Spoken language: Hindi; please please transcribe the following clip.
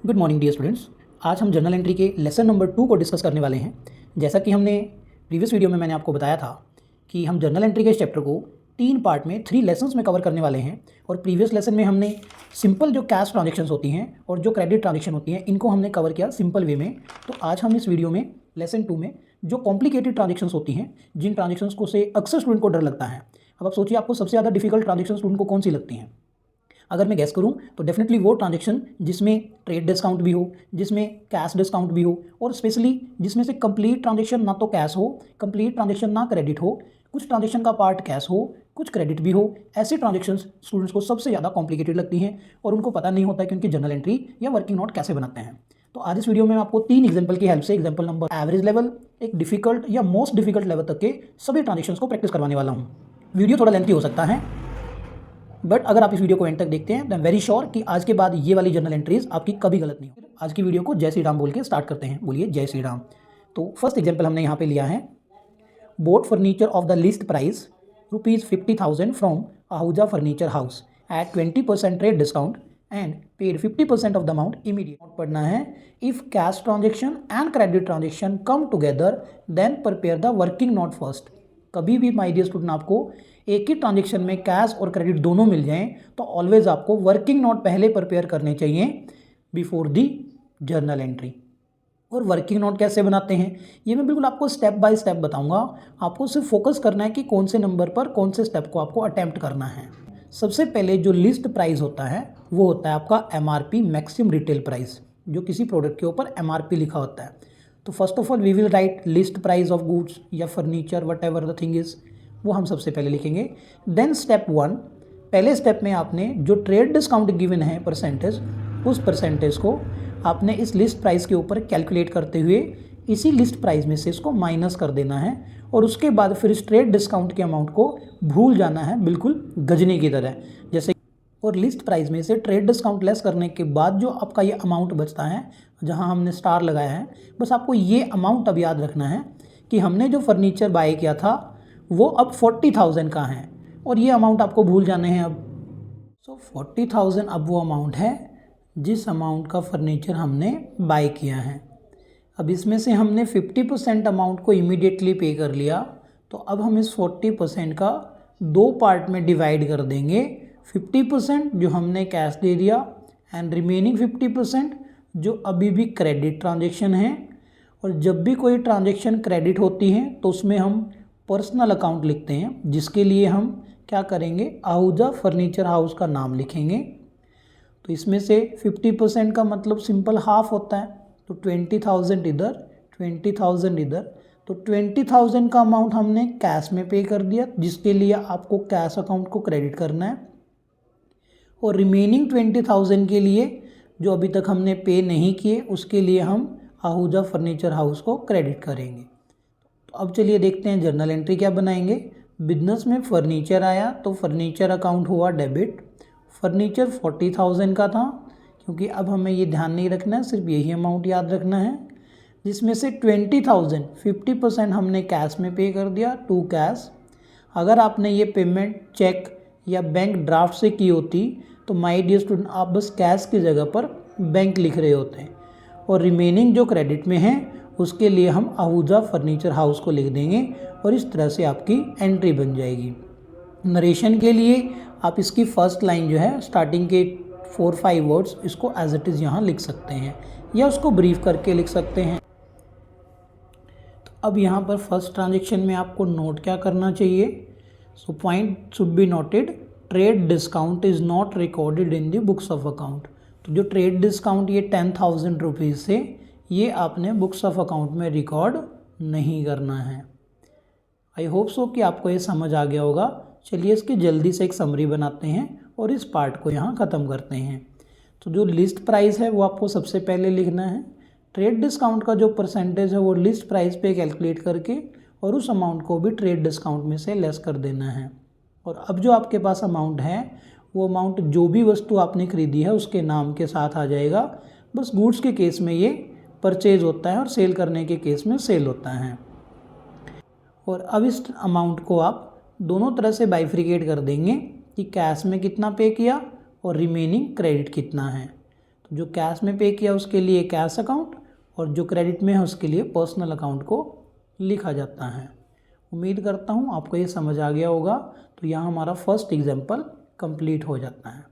Good morning dear students. आज हम जर्नल एंट्री के लेसन नंबर 2 को डिस्कस करने वाले हैं। जैसा कि हमने प्रीवियस वीडियो में मैंने आपको बताया था कि हम जर्नल एंट्री के इस चैप्टर को 3 पार्ट में 3 लेसन्स में कवर करने वाले हैं। और प्रीवियस लेसन में हमने सिंपल जो कैश ट्रांजेक्शंस होती हैं और जो क्रेडिट ट्रांजेक्शन होती हैं इनको हमने कवर किया सिंपल वे में। तो आज हम इस वीडियो में लेसन 2 में जो कॉम्प्लिकेटेड ट्रांजेक्शंस होती हैं, जिन ट्रांजेक्शंस को से अक्सर स्टूडेंट को डर लगता है। अब आप सोचिए आपको सबसे ज़्यादा डिफिकल्ट ट्रांजेक्शन स्टूडेंट को कौन सी लगती हैं? अगर मैं गैस करूं तो डेफिनेटली वो ट्रांजेक्शन जिसमें ट्रेड डिस्काउंट भी हो, जिसमें कैश डिस्काउंट भी हो, और स्पेशली जिसमें से कंप्लीट ट्रांजेक्शन ना तो कैश हो, कंप्लीट ट्रांजेक्शन ना क्रेडिट हो, कुछ ट्रांजेक्शन का पार्ट कैश हो, कुछ क्रेडिट भी हो। ऐसी ट्रांजेक्शन्स स्टूडेंट्स को सबसे ज़्यादा कॉम्प्लिकेटेड लगती हैं और उनको पता नहीं होता है कि उनकी जर्नल एंट्री या वर्किंग नोट कैसे बनाते हैं। तो आज इस वीडियो में मैं आपको 3 एग्जाम्पल की हेल्प से एग्जाम्पल नंबर एवरेज लेवल, एक डिफिकल्ट या मोस्ट डिफिकल्ट लेवल तक के सभी ट्रांजेक्शन्स को प्रैक्टिस करवाने वाला हूँ। वीडियो थोड़ा लेंथी हो सकता है, बट अगर आप इस वीडियो को एंड तक देखते हैं देन वेरी श्योर कि आज के बाद ये वाली जर्नल एंट्रीज आपकी कभी गलत नहीं होगी। आज की वीडियो को जय श्री राम बोल के स्टार्ट करते हैं। बोलिए जय श्री राम। तो फर्स्ट एग्जांपल हमने यहाँ पे लिया है, bought furniture of the list price ₹50,000 from Ahuja furniture house at 20% trade discount and paid 50% of the amount immediate. पढ़ना है, if cash transaction and credit transaction come together then prepare the working note first. कभी भी माय डियर स्टूडेंट आपको एक ही ट्रांजेक्शन में कैश और क्रेडिट दोनों मिल जाएं तो ऑलवेज आपको वर्किंग नोट पहले प्रिपेयर करने चाहिए बिफोर दी जर्नल एंट्री। और वर्किंग नोट कैसे बनाते हैं ये मैं बिल्कुल आपको स्टेप बाय स्टेप बताऊंगा। आपको सिर्फ फोकस करना है कि कौन से नंबर पर कौन से स्टेप को आपको अटेम्प्ट करना है। सबसे पहले जो लिस्ट प्राइस होता है वो होता है आपका MRP, मैक्सिमम रिटेल प्राइस, जो किसी प्रोडक्ट के ऊपर MRP लिखा होता है। तो first of all we will write list price of goods या furniture whatever the thing is, वो हम सबसे पहले लिखेंगे। देन स्टेप 1, पहले स्टेप में आपने जो ट्रेड डिस्काउंट गिवन है परसेंटेज, उस परसेंटेज को आपने इस लिस्ट प्राइस के ऊपर कैलकुलेट करते हुए इसी लिस्ट प्राइस में से इसको माइनस कर देना है और उसके बाद फिर इस ट्रेड डिस्काउंट के अमाउंट को भूल जाना है बिल्कुल गजनी की तरह जैसे। और लिस्ट प्राइस में से ट्रेड डिस्काउंट लेस करने के बाद जो आपका ये अमाउंट बचता है, जहाँ हमने स्टार लगाया है, बस आपको ये अमाउंट अब याद रखना है कि हमने जो फर्नीचर बाय किया था वो अब 40,000 का है और ये अमाउंट आपको भूल जाने हैं अब। सो 40,000 अब वो अमाउंट है जिस अमाउंट का फर्नीचर हमने बाय किया है। अब इसमें से हमने 50% अमाउंट को इमीडिएटली पे कर लिया, तो अब हम इस 40% का 2 पार्ट में डिवाइड कर देंगे। 50% जो हमने कैश दे दिया एंड रिमेनिंग 50% जो अभी भी क्रेडिट ट्रांजेक्शन है। और जब भी कोई ट्रांजेक्शन क्रेडिट होती है तो उसमें हम पर्सनल अकाउंट लिखते हैं, जिसके लिए हम क्या करेंगे, आहूजा फर्नीचर हाउस का नाम लिखेंगे। तो इसमें से 50% का मतलब सिंपल हाफ होता है, तो 20,000 इधर 20,000 इधर, तो 20,000 का अमाउंट हमने कैश में पे कर दिया, जिसके लिए आपको कैश अकाउंट को क्रेडिट करना है। और रिमेनिंग 20,000 के लिए जो अभी तक हमने पे नहीं किए उसके लिए हम आहूजा फर्नीचर हाउस को क्रेडिट करेंगे। तो अब चलिए देखते हैं जर्नल एंट्री क्या बनाएंगे। बिजनेस में फर्नीचर आया तो फर्नीचर अकाउंट हुआ डेबिट। फर्नीचर 40,000 का था, क्योंकि अब हमें ये ध्यान नहीं रखना है, सिर्फ यही अमाउंट याद रखना है, जिसमें से 20,000 50% हमने कैश में पे कर दिया, टू कैश। अगर आपने ये पेमेंट चेक या बैंक ड्राफ्ट से की होती तो माय डियर स्टूडेंट आप बस कैश की जगह पर बैंक लिख रहे होते हैं। और रिमेनिंग जो क्रेडिट में है उसके लिए हम आहूजा फर्नीचर हाउस को लिख देंगे और इस तरह से आपकी एंट्री बन जाएगी। नरेशन के लिए आप इसकी फर्स्ट लाइन जो है स्टार्टिंग के 4-5 वर्ड्स इसको एज इट इज़ यहाँ लिख सकते हैं या उसको ब्रीफ करके लिख सकते हैं। तो अब यहाँ पर फर्स्ट ट्रांजेक्शन में आपको नोट क्या करना चाहिए, so point should be noted, trade discount is not recorded in the books of account. तो जो ट्रेड डिस्काउंट ये 10,000 रुपीज़ से, ये आपने बुक्स ऑफ अकाउंट में रिकॉर्ड नहीं करना है। आई होप सो कि आपको ये समझ आ गया होगा। चलिए इसकी जल्दी से एक समरी बनाते हैं और इस पार्ट को यहाँ ख़त्म करते हैं। तो जो लिस्ट प्राइस है वो आपको सबसे पहले लिखना है। ट्रेड डिस्काउंट का जो परसेंटेज है वो लिस्ट प्राइस पे कैलकुलेट करके और उस अमाउंट को भी ट्रेड डिस्काउंट में से लेस कर देना है। और अब जो आपके पास अमाउंट है वो अमाउंट जो भी वस्तु आपने खरीदी है उसके नाम के साथ आ जाएगा। बस गुड्स के केस में ये परचेज होता है और सेल करने के केस में सेल होता है। और अब इस अमाउंट को आप दोनों तरह से बाइफ्रिकेट कर देंगे कि कैश में कितना पे किया और रिमेनिंग क्रेडिट कितना है। तो जो कैश में पे किया उसके लिए कैश अकाउंट और जो क्रेडिट में है उसके लिए पर्सनल अकाउंट को लिखा जाता है। उम्मीद करता हूँ आपको ये समझ आ गया होगा। तो यहाँ हमारा फर्स्ट एग्जाम्पल कंप्लीट हो जाता है।